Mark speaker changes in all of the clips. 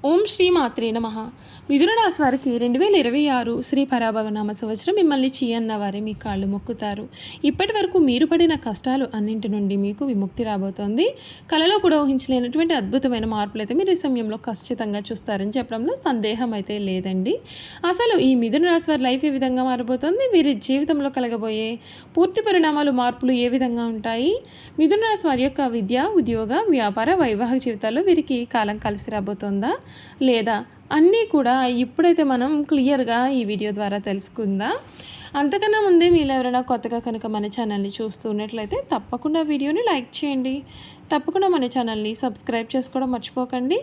Speaker 1: ఓం శ్రీ మాత్రే నమః. మిథున రాశి వారికి 2026 శ్రీ పరాభవనామ సంవత్సరం మిమ్మల్ని చీయన్న వారే మీ కాళ్ళు మొక్కుతారు. ఇప్పటి వరకు మీరు పడిన కష్టాలు అన్నింటి నుండి మీకు విముక్తి రాబోతోంది. కలలో కూడా ఊహించలేనటువంటి అద్భుతమైన మార్పులు అయితే మీరు ఈ సమయంలో ఖచ్చితంగా చూస్తారని చెప్పడంలో సందేహం అయితే లేదండి. అసలు ఈ మిథున రాశి వారి లైఫ్ ఏ విధంగా మారబోతోంది, వీరి జీవితంలో కలగబోయే పూర్తి పరిణామాలు మార్పులు ఏ విధంగా ఉంటాయి, మిథున రాశి వారి యొక్క విద్య, ఉద్యోగ, వ్యాపార, వైవాహిక జీవితాల్లో వీరికి కాలం కలిసి రాబోతోందా లేదా అన్నీ కూడా ఇప్పుడైతే మనం క్లియర్గా ఈ వీడియో ద్వారా తెలుసుకుందాం. అంతకన్నా ముందే మీరు ఎవరైనా కొత్తగా కనుక మన ఛానల్ని చూస్తున్నట్లయితే తప్పకుండా వీడియోని లైక్ చేయండి. తప్పకుండా మన ఛానల్ని సబ్స్క్రైబ్ చేసుకోవడం మర్చిపోకండి.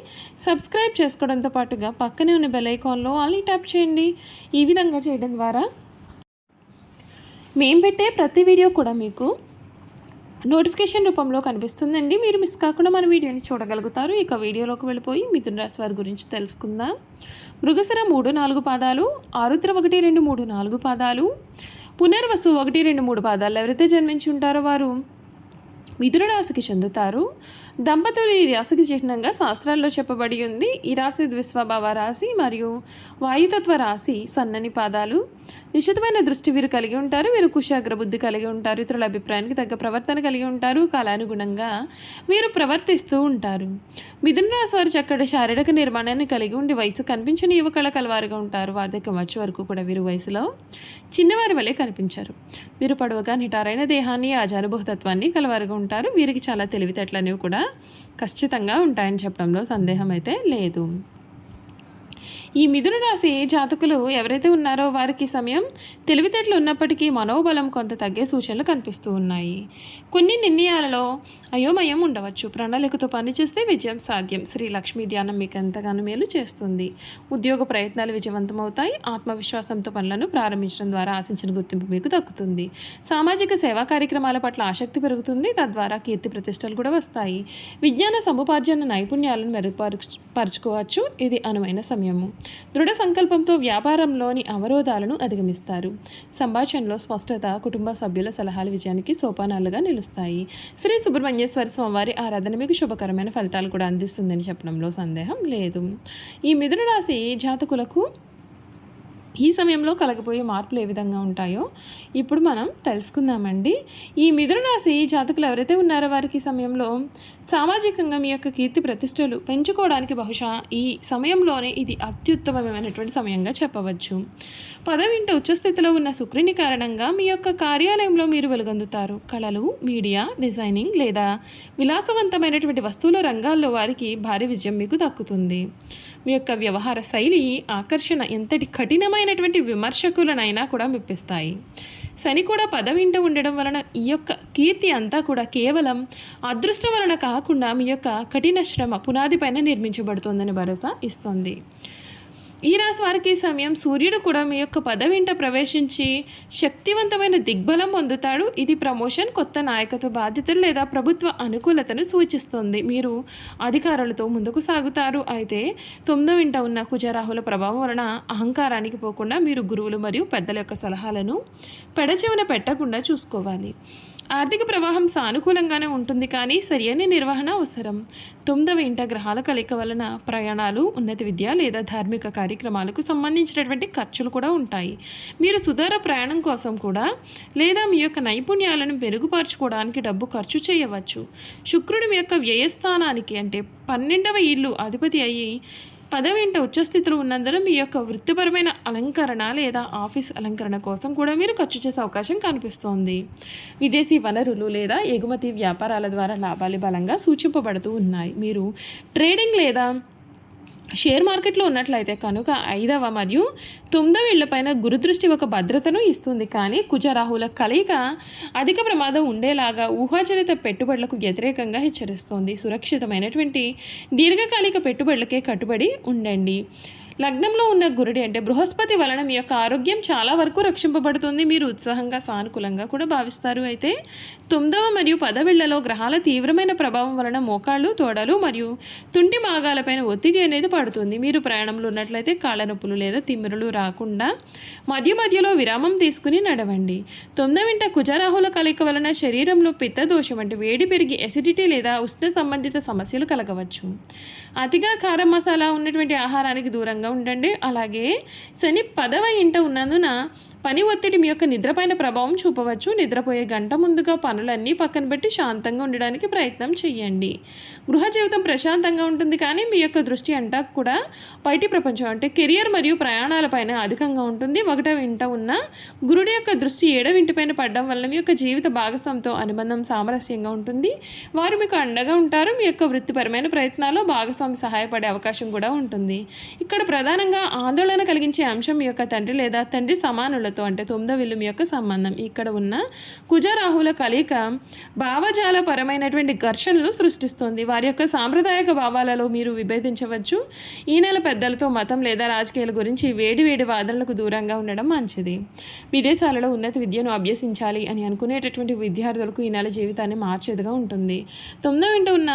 Speaker 1: సబ్స్క్రైబ్ చేసుకోవడంతో పాటుగా పక్కనే ఉన్న బెల్ ఐకాన్లో ఆల్ని ట్యాప్ చేయండి. ఈ విధంగా చేయడం ద్వారా మేము పెట్టే ప్రతి వీడియో కూడా మీకు నోటిఫికేషన్ రూపంలో కనిపిస్తుందండి. మీరు మిస్ కాకుండా మన వీడియోని చూడగలుగుతారు. ఇక వీడియోలోకి వెళ్ళిపోయి మిథున రాశి వారి గురించి తెలుసుకుందాం. మృగశిర 3-4 పాదాలు, ఆరుద్ర 1-2-3-4 పాదాలు, పునర్వసు 1-2-3 పాదాలు ఎవరైతే జన్మించి ఉంటారో వారు మిథున రాశికి చెందుతారు. దంపతులు ఈ రాశికి చిహ్నంగా శాస్త్రాల్లో చెప్పబడి ఉంది. ఈ రాశి ద్విస్వభావ రాశి మరియు వాయుతత్వ రాశి. సన్నని పాదాలు, నిశ్చితమైన దృష్టి వీరు కలిగి ఉంటారు. వీరు కుశాగ్ర బుద్ధి కలిగి ఉంటారు. ఇతరుల అభిప్రాయానికి తగ్గ ప్రవర్తన కలిగి ఉంటారు. కాలానుగుణంగా వీరు ప్రవర్తిస్తూ ఉంటారు. మిథున రాశి వారు చక్కటి శారీరక నిర్మాణాన్ని కలిగి ఉండి వయసు కనిపించని యువకళ కలవారుగా ఉంటారు. వార్ధక్యం వచ్చే వరకు కూడా వీరు వయసులో చిన్నవారి వలె కనిపించారు. వీరు పొడవుగా నిటారైన దేహాన్ని, ఆజానుభూతత్వాన్ని కలవారుగా ఉంటారు. వీరికి చాలా తెలివితేటలు అనేవి కూడా ఖచ్చితంగా ఉంటాయని చెప్పడంలో సందేహం అయితే లేదు. ఈ మిథున రాశి జాతకులు ఎవరైతే ఉన్నారో వారికి సమయం తెలివితేటలు ఉన్నప్పటికీ మనోబలం కొంత తగ్గే సూచనలు కనిపిస్తూ ఉన్నాయి. కొన్ని నిర్ణయాలలో అయోమయం ఉండవచ్చు. ప్రణాళికతో పనిచేస్తే విజయం సాధ్యం. శ్రీ లక్ష్మీ ధ్యానం మీకు ఎంతగానో మేలు చేస్తుంది. ఉద్యోగ ప్రయత్నాలు విజయవంతమవుతాయి. ఆత్మవిశ్వాసంతో పనులను ప్రారంభించడం ద్వారా ఆశించిన గుర్తింపు మీకు దక్కుతుంది. సామాజిక సేవా కార్యక్రమాల పట్ల ఆసక్తి పెరుగుతుంది. తద్వారా కీర్తి ప్రతిష్టలు కూడా వస్తాయి. విజ్ఞాన సముపార్జన నైపుణ్యాలను మెరుగుపరుచుకోవచ్చు. ఇది అనువైన సమయము. దృఢ సంకల్పంతో వ్యాపారంలోని అవరోధాలను అధిగమిస్తారు. సంభాషణలో స్పష్టత, కుటుంబ సభ్యుల సలహాలు విజయానికి సోపానాలుగా నిలుస్తాయి. శ్రీ సుబ్రహ్మణ్యేశ్వర స్వామివారి ఆరాధన మీకు శుభకరమైన ఫలితాలు కూడా అందిస్తుందని చెప్పడంలో సందేహం లేదు. ఈ మిథున రాశి జాతకులకు ఈ సమయంలో కలగబోయే మార్పులు ఏ విధంగా ఉంటాయో ఇప్పుడు మనం తెలుసుకుందామండి. ఈ మిథున రాశి జాతకులు ఎవరైతే ఉన్నారో వారికి సమయంలో సామాజికంగా మీ యొక్క కీర్తి ప్రతిష్టలు పెంచుకోవడానికి బహుశా ఈ సమయంలోనే ఇది అత్యుత్తమమైనటువంటి సమయంగా చెప్పవచ్చు. పదవింట ఉచ్చస్థితిలో ఉన్న శుక్రుని కారణంగా మీ యొక్క కార్యాలయంలో మీరు వెలుగొందుతారు. కళలు, మీడియా, డిజైనింగ్ లేదా విలాసవంతమైనటువంటి వస్తువుల రంగాల్లో వారికి భారీ విజయం మీకు దక్కుతుంది. మీ యొక్క వ్యవహార శైలి, ఆకర్షణ ఎంతటి కఠినమైనటువంటి విమర్శకులనైనా కూడా మెప్పిస్తాయి. శని కూడా పదవింట ఉండడం వలన ఈ యొక్క కీర్తి అంతా కూడా కేవలం అదృష్టం వలన కాకుండా మీ యొక్క కఠిన శ్రమ పునాది పైన నిర్మించబడుతుందని భరోసా ఇస్తుంది. ఈ రాశి వారికి సమయం సూర్యుడు కూడా మీ యొక్క పదవింట ప్రవేశించి శక్తివంతమైన దిగ్బలం పొందుతాడు. ఇది ప్రమోషన్, కొత్త నాయకత్వ బాధ్యతలు లేదా ప్రభుత్వ అనుకూలతను సూచిస్తుంది. మీరు అధికారులతో ముందుకు సాగుతారు. అయితే 9వ ఇంట ఉన్న కుజరాహుల ప్రభావం వలన అహంకారానికి పోకుండా మీరు గురువులు మరియు పెద్దల యొక్క సలహాలను పెడచెవిన పెట్టకుండా చూసుకోవాలి. ఆర్థిక ప్రవాహం సానుకూలంగానే ఉంటుంది, కానీ సరియైన నిర్వహణ అవసరం. 9వ ఇంట గ్రహాల కలయిక వలన ప్రయాణాలు, ఉన్నత విద్య లేదా ధార్మిక కార్యక్రమాలకు సంబంధించినటువంటి ఖర్చులు కూడా ఉంటాయి. మీరు సుదూర ప్రయాణం కోసం కూడా లేదా మీ యొక్క నైపుణ్యాలను మెరుగుపరచుకోవడానికి డబ్బు ఖర్చు చేయవచ్చు. శుక్రుడు మీ యొక్క వ్యయస్థానానికి అంటే 12వ ఇల్లు అధిపతి అయ్యి పదవింట ఉచ్చస్థితిలో ఉన్నందున మీ యొక్క వృత్తిపరమైన అలంకరణ లేదా ఆఫీస్ అలంకరణ కోసం కూడా మీరు ఖర్చు చేసే అవకాశం కనిపిస్తోంది. విదేశీ వనరులు లేదా ఎగుమతి వ్యాపారాల ద్వారా లాభాలు బలంగా సూచింపబడుతూ ఉన్నాయి. మీరు ట్రేడింగ్ లేదా షేర్ మార్కెట్లో ఉన్నట్లయితే కనుక 5వ మరియు 9వ ఇళ్లపైన గురుదృష్టి ఒక భద్రతను ఇస్తుంది. కానీ కుజరాహుల కలయిక అధిక ప్రమాదం ఉండేలాగా ఊహాజనిత పెట్టుబడులకు వ్యతిరేకంగా హెచ్చరిస్తోంది. సురక్షితమైనటువంటి దీర్ఘకాలిక పెట్టుబడులకే కట్టుబడి ఉండండి. లగ్నంలో ఉన్న గురుడి అంటే బృహస్పతి వలన మీ యొక్క ఆరోగ్యం చాలా వరకు రక్షింపబడుతుంది. మీరు ఉత్సాహంగా సానుకూలంగా కూడా భావిస్తారు. అయితే 9వ మరియు 10వ గ్రహాల తీవ్రమైన ప్రభావం వలన మోకాళ్ళు, తోడలు మరియు తుంటి మాగాలపైన ఒత్తిడి అనేది పడుతుంది. మీరు ప్రయాణంలో ఉన్నట్లయితే కాళ్ళ నొప్పులు లేదా తిమ్మిరులు రాకుండా మధ్యలో విరామం తీసుకుని నడవండి. 9వ కుజరాహుల కలయిక వలన శరీరంలో పిత్త దోషం అంటే వేడి పెరిగి ఎసిడిటీ లేదా ఉష్ణ సంబంధిత సమస్యలు కలగవచ్చు. అతిగా కారం మసాలా ఉన్నటువంటి ఆహారానికి దూరంగా ఉండండి. అలాగే శని 10వ ఇంట ఉన్నందున పని ఒత్తిడి మీ యొక్క నిద్రపైన ప్రభావం చూపవచ్చు. నిద్రపోయే గంట ముందుగా పనులన్నీ పక్కన పెట్టి శాంతంగా ఉండడానికి ప్రయత్నం చేయండి. గృహ జీవితం ప్రశాంతంగా ఉంటుంది, కానీ మీ యొక్క దృష్టి అంతా కూడా బయటి ప్రపంచం అంటే కెరియర్ మరియు ప్రయాణాలపైన అధికంగా ఉంటుంది. 1వ ఇంట ఉన్న గురుడి యొక్క దృష్టి 7వ ఇంటిపైన పడడం వల్ల మీ యొక్క జీవిత భాగస్వామితో అనుబంధం సామరస్యంగా ఉంటుంది. వారు మీకు అండగా ఉంటారు. మీ యొక్క వృత్తిపరమైన ప్రయత్నాల్లో భాగస్వామి సహాయపడే అవకాశం కూడా ఉంటుంది. ఇక్కడ ప్రధానంగా ఆందోళన కలిగించే అంశం మీ యొక్క తండ్రి లేదా తండ్రి సమానులతో అంటే 9వ ఇల్లు మీ యొక్క సంబంధం. ఇక్కడ ఉన్న కుజరాహుల కలయిక భావజాలపరమైనటువంటి ఘర్షణలు సృష్టిస్తుంది. వారి యొక్క సాంప్రదాయక భావాలలో మీరు విభేదించవచ్చు. ఈ నెల పెద్దలతో మతం లేదా రాజకీయాల గురించి వేడి వాదనలకు దూరంగా ఉండడం మంచిది. విదేశాలలో ఉన్నత విద్యను అభ్యసించాలి అని అనుకునేటటువంటి విద్యార్థులకు ఈ నెల జీవితాన్ని మార్చేదిగా ఉంటుంది. 9వ ఇంట ఉన్న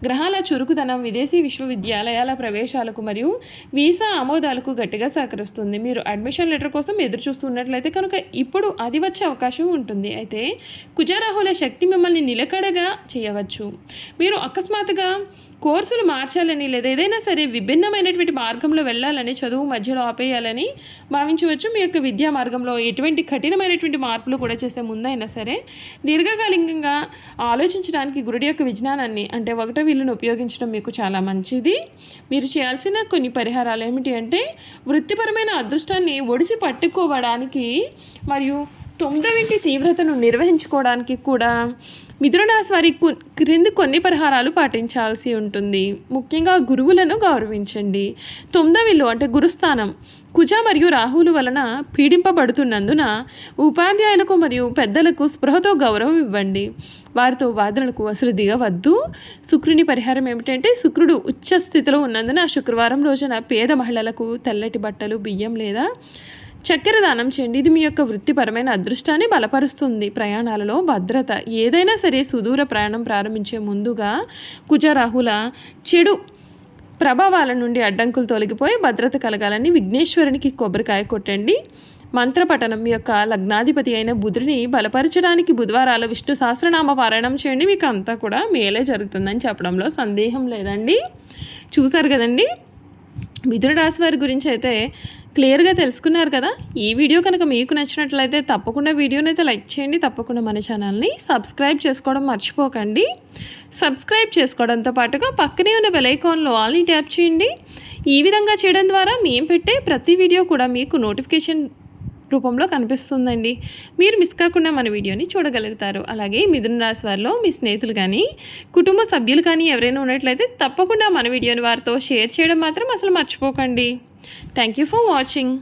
Speaker 1: గ్రహాల చురుకుదనం విదేశీ విశ్వవిద్యాలయాల ప్రవేశాలకు మరియు వీసా ఆమోదాలకు గట్టిగా సహకరిస్తుంది. మీరు అడ్మిషన్ లెటర్ కోసం ఎదురు చూస్తున్నట్లయితే కనుక ఇప్పుడు అది వచ్చే అవకాశం ఉంటుంది. అయితే కుజరాహుల శక్తి మిమ్మల్ని నిలకడగా చేయవచ్చు. మీరు అకస్మాత్తుగా కోర్సులు మార్చాలని లేదా ఏదైనా సరే విభిన్నమైనటువంటి మార్గంలో వెళ్ళాలని, చదువు మధ్యలో ఆపేయాలని భావించవచ్చు. మీ యొక్క విద్యా మార్గంలో ఎటువంటి కఠినమైనటువంటి మార్పులు కూడా చేసే ముందైనా సరే దీర్ఘకాలికంగా ఆలోచించడానికి గురుడి యొక్క విజ్ఞానాన్ని అంటే 1వ ఇల్లును ఉపయోగించడం మీకు చాలా మంచిది. మీరు చేయాల్సిన కొన్ని పరిహారాలు ఏమిటి అంటే వృత్తిపరమైన అదృష్టాన్ని ఒడిసి పట్టుకోవడానికి మరియు 9వ ఇంటి తీవ్రతను నిర్వహించుకోవడానికి కూడా మిథున రాశి వారి క్రింది కొన్ని పరిహారాలు పాటించాల్సి ఉంటుంది. ముఖ్యంగా గురువులను గౌరవించండి. 9వ ఇల్లు అంటే గురుస్థానం కుజ మరియు రాహువుల వలన పీడింపబడుతున్నందున ఉపాధ్యాయులకు మరియు పెద్దలకు స్పృహతో గౌరవం ఇవ్వండి. వారితో వాదనలకు అసలు దిగవద్దు. శుక్రుని పరిహారం ఏమిటంటే శుక్రుడు ఉచ్చ స్థితిలో ఉన్నందున శుక్రవారం రోజున పేద మహిళలకు తెల్లటి బట్టలు, బియ్యం లేదా చక్కెర దానం చేయండి. ఇది మీ యొక్క వృత్తిపరమైన అదృష్టాన్ని బలపరుస్తుంది. ప్రయాణాలలో భద్రత ఏదైనా సరే సుదూర ప్రయాణం ప్రారంభించే ముందుగా కుజరాహుల చెడు ప్రభావాల నుండి అడ్డంకులు తొలగిపోయి భద్రత కలగాలని విఘ్నేశ్వరునికి కొబ్బరికాయ కొట్టండి. మంత్రపఠనం మీ యొక్క లగ్నాధిపతి అయిన బుధుడిని బలపరచడానికి బుధవారాలు విష్ణు సహస్రనామ పారాయణం చేయండి. మీకు అంతా కూడా మేలే జరుగుతుందని చెప్పడంలో సందేహం లేదండి. చూసారు కదండి, మిథున రాశి వారి గురించి అయితే క్లియర్గా తెలుసుకున్నారు కదా. ఈ వీడియో కనుక మీకు నచ్చినట్లయితే తప్పకుండా వీడియోని అయితే లైక్ చేయండి. తప్పకుండా మన ఛానల్ని సబ్స్క్రైబ్ చేసుకోవడం మర్చిపోకండి. సబ్స్క్రైబ్ చేసుకోవడంతో పాటుగా పక్కనే ఉన్న బెల్ ఐకాన్లో ఆల్ని ట్యాప్ చేయండి. ఈ విధంగా చేయడం ద్వారా మేము పెట్టే ప్రతి వీడియో కూడా మీకు నోటిఫికేషన్ రూపంలో కనిపిస్తుందండి. మీరు మిస్ కాకుండా మన వీడియోని చూడగలుగుతారు. అలాగే మిథున రాశి వారిలో మీ స్నేహితులు కానీ కుటుంబ సభ్యులు కానీ ఎవరైనా ఉన్నట్లయితే తప్పకుండా మన వీడియోని వారితో షేర్ చేయడం మాత్రం అసలు మర్చిపోకండి. Thank you for watching.